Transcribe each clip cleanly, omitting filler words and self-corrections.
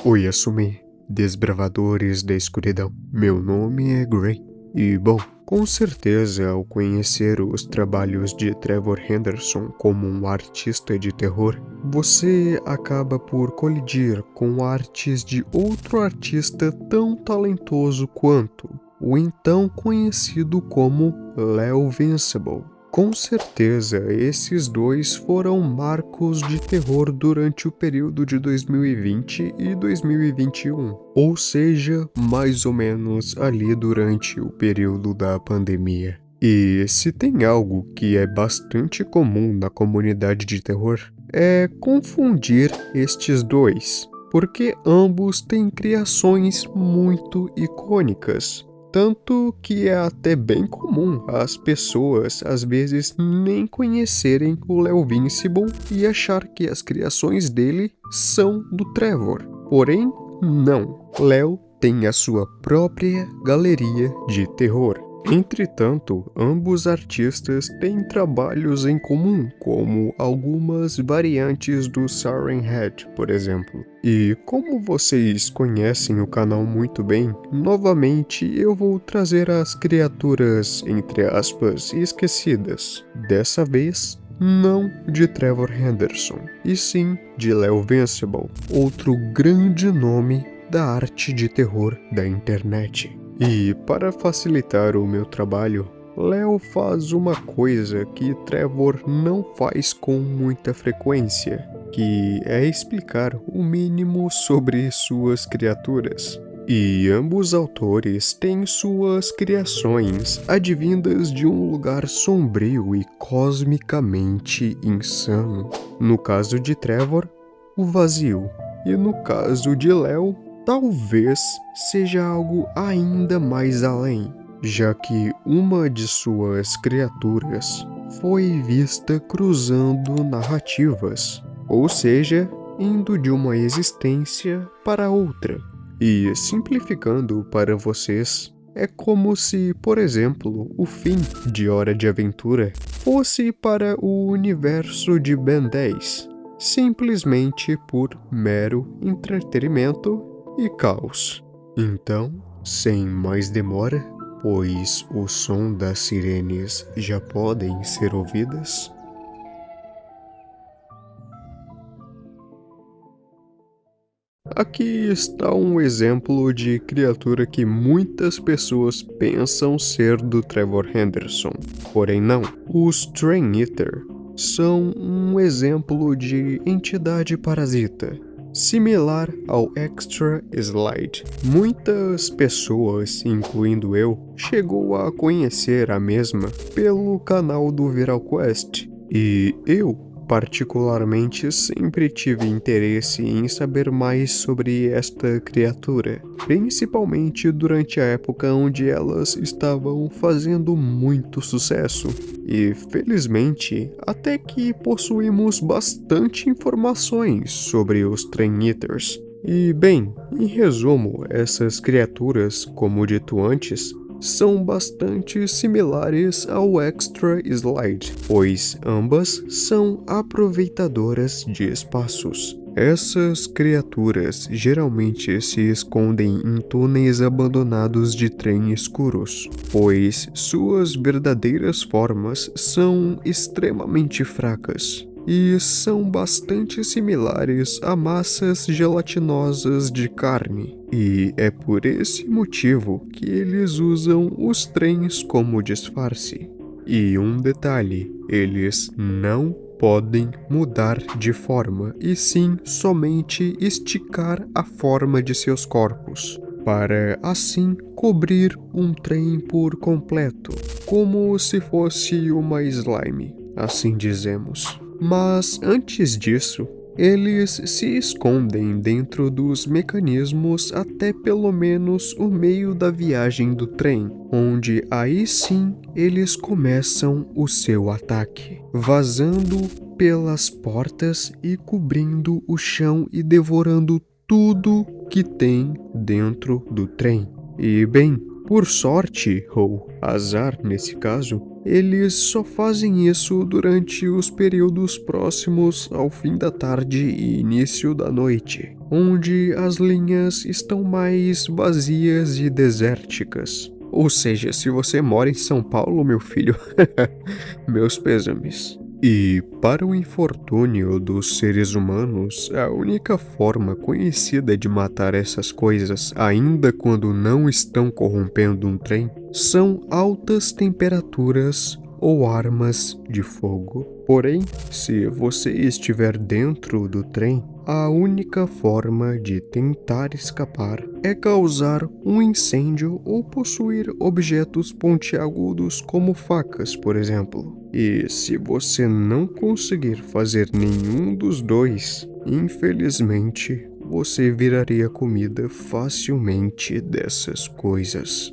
Oi, Assumi, desbravadores da escuridão. Meu nome é Gray. E bom, com certeza ao conhecer os trabalhos de Trevor Henderson como um artista de terror, você acaba por colidir com artes de outro artista tão talentoso quanto o então conhecido como Leo Vincible. Com certeza, esses dois foram marcos de terror durante o período de 2020 e 2021, ou seja, mais ou menos ali durante o período da pandemia. E se tem algo que é bastante comum na comunidade de terror, é confundir estes dois, porque ambos têm criações muito icônicas. Tanto que é até bem comum as pessoas às vezes nem conhecerem o Leo Vincible e achar que as criações dele são do Trevor. Porém, não. Leo tem a sua própria galeria de terror. Entretanto, ambos artistas têm trabalhos em comum, como algumas variantes do Siren Head, por exemplo. E como vocês conhecem o canal muito bem, novamente eu vou trazer as criaturas, entre aspas, esquecidas. Dessa vez, não de Trevor Henderson, e sim de Leo Vincible, outro grande nome da arte de terror da internet. E para facilitar o meu trabalho, Leo faz uma coisa que Trevor não faz com muita frequência, que é explicar o mínimo sobre suas criaturas. E ambos autores têm suas criações advindas de um lugar sombrio e cosmicamente insano. No caso de Trevor, o vazio, e no caso de Leo, talvez seja algo ainda mais além, já que uma de suas criaturas foi vista cruzando narrativas, ou seja, indo de uma existência para outra. E simplificando para vocês, é como se, por exemplo, o fim de Hora de Aventura fosse para o universo de Ben 10, simplesmente por mero entretenimento e caos. Então, sem mais demora, pois o som das sirenes já podem ser ouvidas, aqui está um exemplo de criatura que muitas pessoas pensam ser do Trevor Henderson, porém não. Os Train Eater são um exemplo de entidade parasita, similar ao Extra Slide. Muitas pessoas, incluindo eu, chegou a conhecer a mesma pelo canal do Viral Quest, e eu particularmente sempre tive interesse em saber mais sobre esta criatura, principalmente durante a época onde elas estavam fazendo muito sucesso. E felizmente, até que possuímos bastante informações sobre os Train Eaters. E bem, em resumo, essas criaturas, como dito antes, são bastante similares ao Extra Slide, pois ambas são aproveitadoras de espaços. Essas criaturas geralmente se escondem em túneis abandonados de trem escuros, pois suas verdadeiras formas são extremamente fracas e são bastante similares a massas gelatinosas de carne. E é por esse motivo que eles usam os trens como disfarce. E um detalhe, eles não podem mudar de forma, e sim somente esticar a forma de seus corpos, para assim cobrir um trem por completo, como se fosse uma slime, assim dizemos. Mas antes disso, eles se escondem dentro dos mecanismos até pelo menos o meio da viagem do trem, onde aí sim eles começam o seu ataque, vazando pelas portas e cobrindo o chão e devorando tudo que tem dentro do trem. E bem, por sorte, ou azar nesse caso, eles só fazem isso durante os períodos próximos ao fim da tarde e início da noite. onde as linhas estão mais vazias e desérticas. Ou seja, se você mora em São Paulo, meu filho, meus pêsames. E, para o infortúnio dos seres humanos, a única forma conhecida de matar essas coisas, ainda quando não estão corrompendo um trem, são altas temperaturas ou armas de fogo. Porém, se você estiver dentro do trem, a única forma de tentar escapar é causar um incêndio ou possuir objetos pontiagudos como facas, por exemplo. E se você não conseguir fazer nenhum dos dois, infelizmente, você viraria comida facilmente dessas coisas.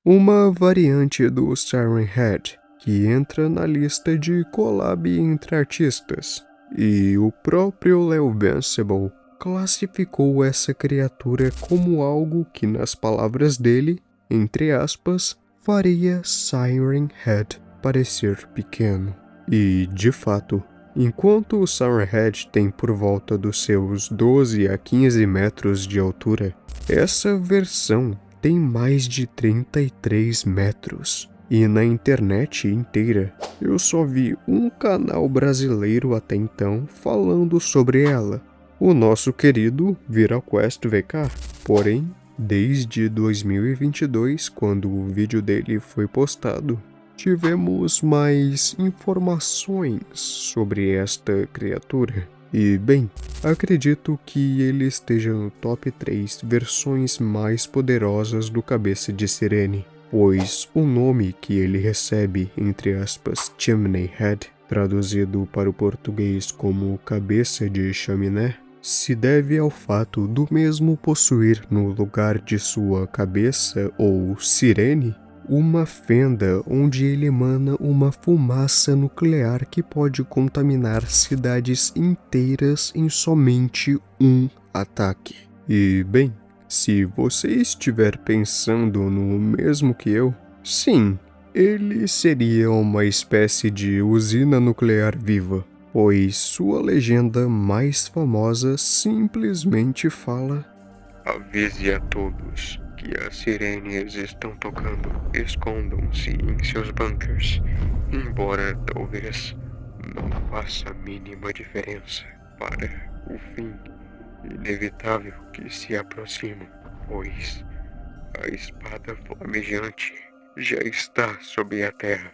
Uma variante do Siren Head, que entra na lista de collab entre artistas, e o próprio Leo Vencible classificou essa criatura como algo que, nas palavras dele, entre aspas, faria Siren Head parecer pequeno. E, de fato, enquanto o Siren Head tem por volta dos seus 12 a 15 metros de altura, essa versão tem mais de 33 metros. E na internet inteira, eu só vi um canal brasileiro até então falando sobre ela, o nosso querido ViraQuest VK. Porém, desde 2022, quando o vídeo dele foi postado, tivemos mais informações sobre esta criatura. E, bem, acredito que ele esteja no top 3 versões mais poderosas do Cabeça de Sirene, pois o nome que ele recebe, entre aspas, Chimney Head, traduzido para o português como Cabeça de Chaminé, se deve ao fato do mesmo possuir no lugar de sua cabeça, ou sirene, uma fenda onde ele emana uma fumaça nuclear que pode contaminar cidades inteiras em somente um ataque. E, bem, se você estiver pensando no mesmo que eu, sim, ele seria uma espécie de usina nuclear viva, pois sua legenda mais famosa simplesmente fala: "Avise a todos que as sirenes estão tocando, escondam-se em seus bunkers", embora talvez não faça a mínima diferença para o fim inevitável que se aproxima, pois a espada flamejante já está sob a terra.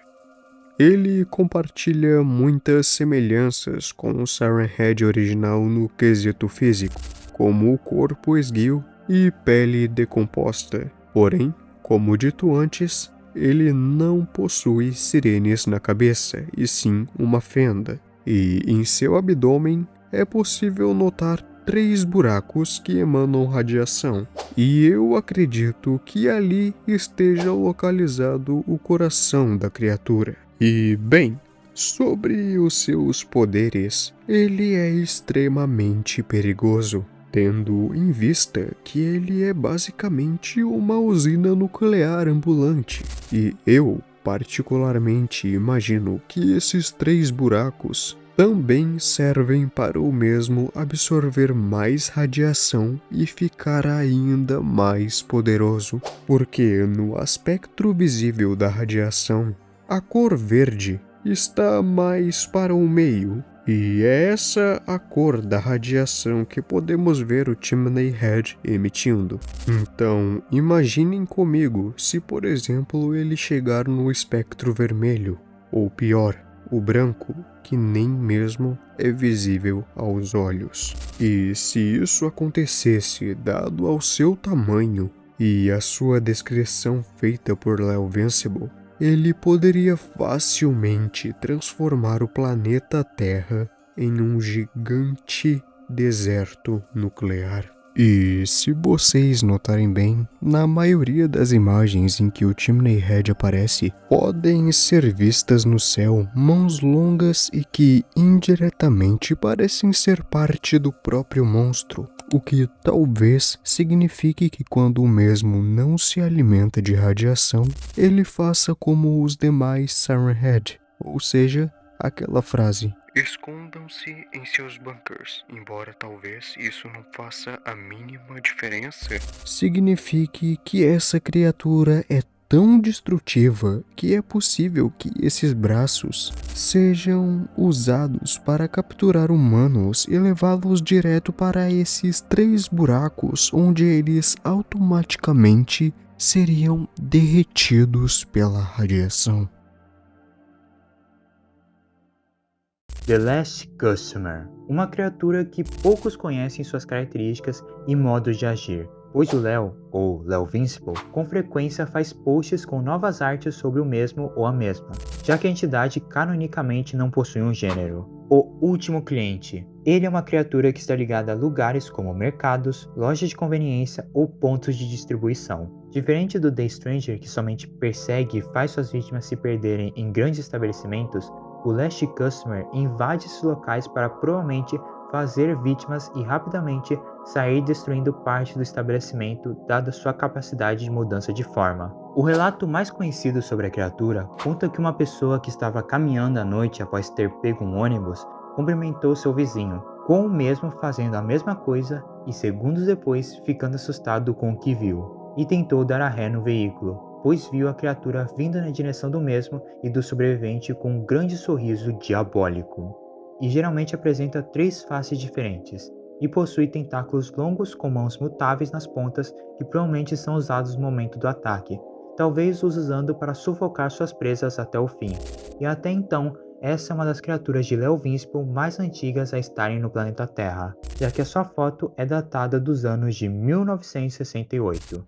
Ele compartilha muitas semelhanças com o Siren Head original no quesito físico, como o corpo esguio e pele decomposta. Porém, como dito antes, ele não possui sirenes na cabeça, e sim uma fenda. E em seu abdômen é possível notar 3 buracos que emanam radiação. E eu acredito que ali esteja localizado o coração da criatura. E, bem, sobre os seus poderes, ele é extremamente perigoso, tendo em vista que ele é basicamente uma usina nuclear ambulante. E eu, particularmente, imagino que esses 3 buracos também servem para o mesmo absorver mais radiação e ficar ainda mais poderoso, porque no espectro visível da radiação, a cor verde está mais para o meio, e é essa a cor da radiação que podemos ver o Chimney Head emitindo. Então, imaginem comigo se, por exemplo, ele chegar no espectro vermelho, ou pior, o branco, que nem mesmo é visível aos olhos. E se isso acontecesse, dado ao seu tamanho e a sua descrição feita por Leo Vencible, ele poderia facilmente transformar o planeta Terra em um gigante deserto nuclear. E se vocês notarem bem, na maioria das imagens em que o Chimney Head aparece, podem ser vistas no céu mãos longas e que indiretamente parecem ser parte do próprio monstro, o que talvez signifique que quando o mesmo não se alimenta de radiação, ele faça como os demais Siren Head, ou seja, aquela frase: Escondam-se em seus bunkers, embora talvez isso não faça a mínima diferença. Signifique que essa criatura é tão destrutiva que é possível que esses braços sejam usados para capturar humanos e levá-los direto para esses 3 buracos onde eles automaticamente seriam derretidos pela radiação. The Last Customer, uma criatura que poucos conhecem suas características e modos de agir, pois o Léo, ou Léo Vincible, com frequência faz posts com novas artes sobre o mesmo ou a mesma, já que a entidade canonicamente não possui um gênero. O Último Cliente. Ele é uma criatura que está ligada a lugares como mercados, lojas de conveniência ou pontos de distribuição. Diferente do The Stranger, que somente persegue e faz suas vítimas se perderem em grandes estabelecimentos, o Last Customer invade esses locais para provavelmente fazer vítimas e rapidamente sair destruindo parte do estabelecimento, dada sua capacidade de mudança de forma. O relato mais conhecido sobre a criatura conta que uma pessoa que estava caminhando à noite após ter pego um ônibus cumprimentou seu vizinho, com o mesmo fazendo a mesma coisa e segundos depois ficando assustado com o que viu, e tentou dar a ré no veículo, pois viu a criatura vindo na direção do mesmo e do sobrevivente com um grande sorriso diabólico. E geralmente apresenta 3 faces diferentes, e possui tentáculos longos com mãos mutáveis nas pontas que provavelmente são usados no momento do ataque, talvez os usando para sufocar suas presas até o fim. E até então, essa é uma das criaturas de Léo Vincible mais antigas a estarem no planeta Terra, já que a sua foto é datada dos anos de 1968.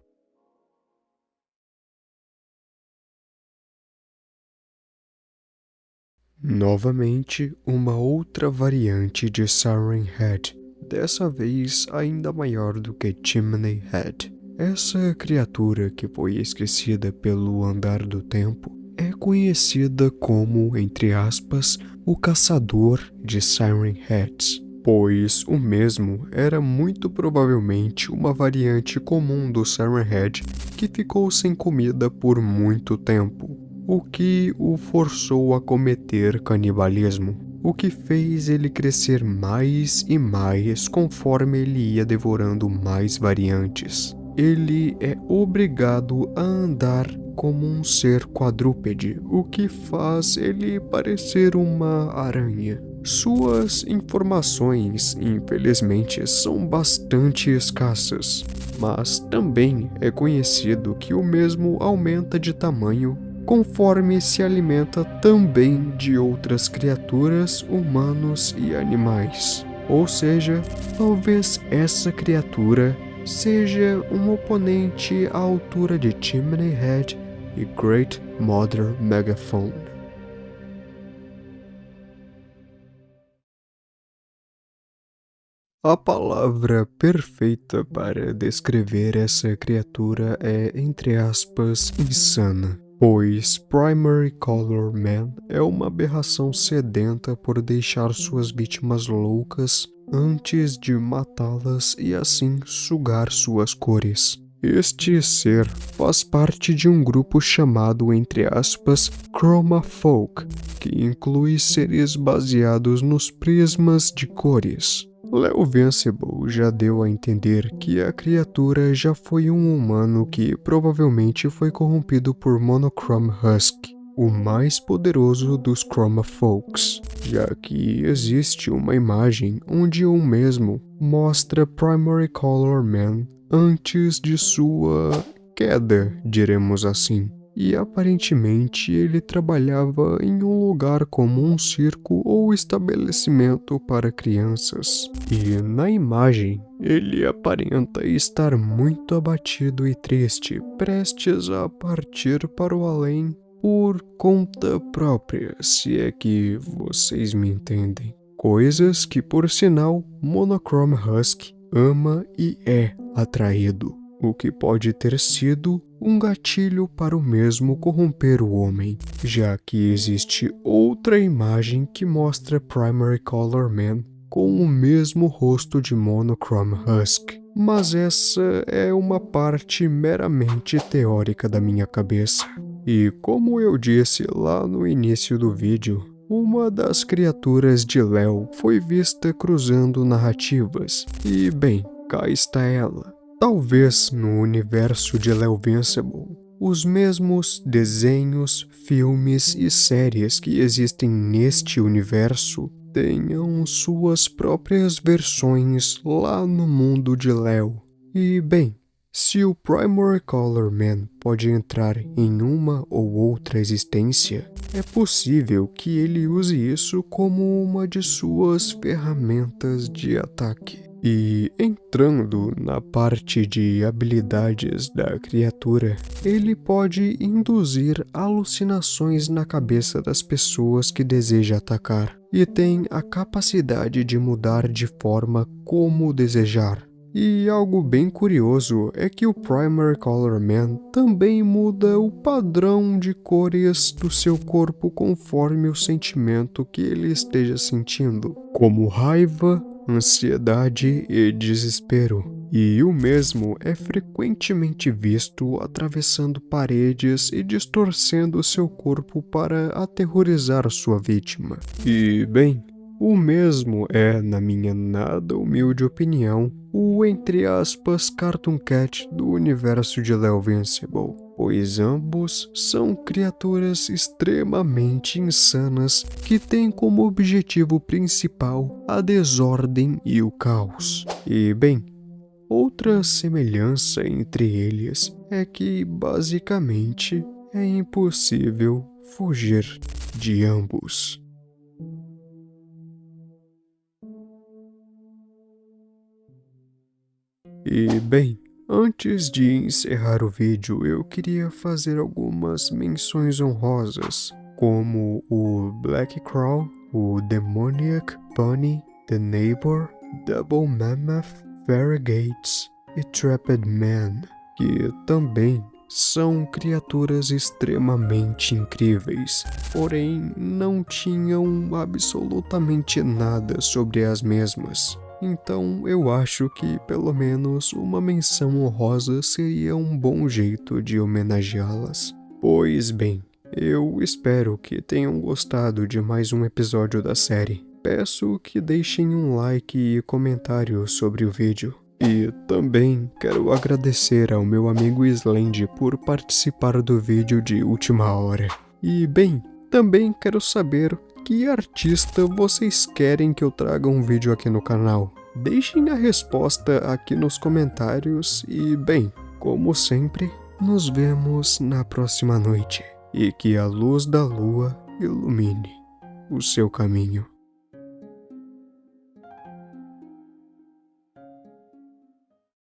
Novamente, uma outra variante de Siren Head, dessa vez ainda maior do que Chimney Head. Essa criatura, que foi esquecida pelo andar do tempo, é conhecida como, entre aspas, o caçador de Siren Heads, pois o mesmo era muito provavelmente uma variante comum do Siren Head que ficou sem comida por muito tempo, o que o forçou a cometer canibalismo, o que fez ele crescer mais e mais conforme ele ia devorando mais variantes. Ele é obrigado a andar como um ser quadrúpede, o que faz ele parecer uma aranha. Suas informações, infelizmente, são bastante escassas, mas também é conhecido que o mesmo aumenta de tamanho conforme se alimenta também de outras criaturas, humanos e animais. Ou seja, talvez essa criatura seja um oponente à altura de Chimney Head e Great Mother Megaphone. A palavra perfeita para descrever essa criatura é, entre aspas, insana, pois Primary Color Man é uma aberração sedenta por deixar suas vítimas loucas antes de matá-las e assim sugar suas cores. Este ser faz parte de um grupo chamado, entre aspas, Chroma Folk, que inclui seres baseados nos prismas de cores. Léo Vincible já deu a entender que a criatura já foi um humano que provavelmente foi corrompido por Monochrome Husk, o mais poderoso dos Chroma Folks, já que existe uma imagem onde o mesmo mostra Primary Color Man antes de sua queda, diremos assim. E aparentemente ele trabalhava em um lugar como um circo ou estabelecimento para crianças. E na imagem, ele aparenta estar muito abatido e triste, prestes a partir para o além por conta própria, se é que vocês me entendem. Coisas que, por sinal, Monochrome Husk ama e é atraído, o que pode ter sido um gatilho para o mesmo corromper o homem, já que existe outra imagem que mostra Primary Color Man com o mesmo rosto de Monochrome Husk. Mas essa é uma parte meramente teórica da minha cabeça. E como eu disse lá no início do vídeo, uma das criaturas de Léo foi vista cruzando narrativas, e bem, cá está ela. Talvez no universo de Léo Invincible, os mesmos desenhos, filmes e séries que existem neste universo tenham suas próprias versões lá no mundo de Léo. E bem, se o Primary Color Man pode entrar em uma ou outra existência, é possível que ele use isso como uma de suas ferramentas de ataque. E entrando na parte de habilidades da criatura, ele pode induzir alucinações na cabeça das pessoas que deseja atacar, e tem a capacidade de mudar de forma como desejar. E algo bem curioso é que o Primary Color Man também muda o padrão de cores do seu corpo conforme o sentimento que ele esteja sentindo, como raiva, ansiedade e desespero. E o mesmo é frequentemente visto atravessando paredes e distorcendo seu corpo para aterrorizar sua vítima. E bem, o mesmo é, na minha nada humilde opinião, o entre aspas Cartoon Cat do universo de Léo Invincible, pois ambos são criaturas extremamente insanas que têm como objetivo principal a desordem e o caos. E bem, outra semelhança entre eles é que basicamente é impossível fugir de ambos. E bem, antes de encerrar o vídeo, eu queria fazer algumas menções honrosas, como o Black Crow, o Demoniac Bunny, The Neighbor, Double Mammoth, Variegates e Trapped Man, que também são criaturas extremamente incríveis, porém não tinham absolutamente nada sobre as mesmas. Então eu acho que pelo menos uma menção honrosa seria um bom jeito de homenageá-las. Pois bem, eu espero que tenham gostado de mais um episódio da série. Peço que deixem um like e comentário sobre o vídeo. E também quero agradecer ao meu amigo Slend por participar do vídeo de última hora. E bem, também quero saber que artista vocês querem que eu traga um vídeo aqui no canal? Deixem a resposta aqui nos comentários e, bem, como sempre, nos vemos na próxima noite e que a luz da lua ilumine o seu caminho.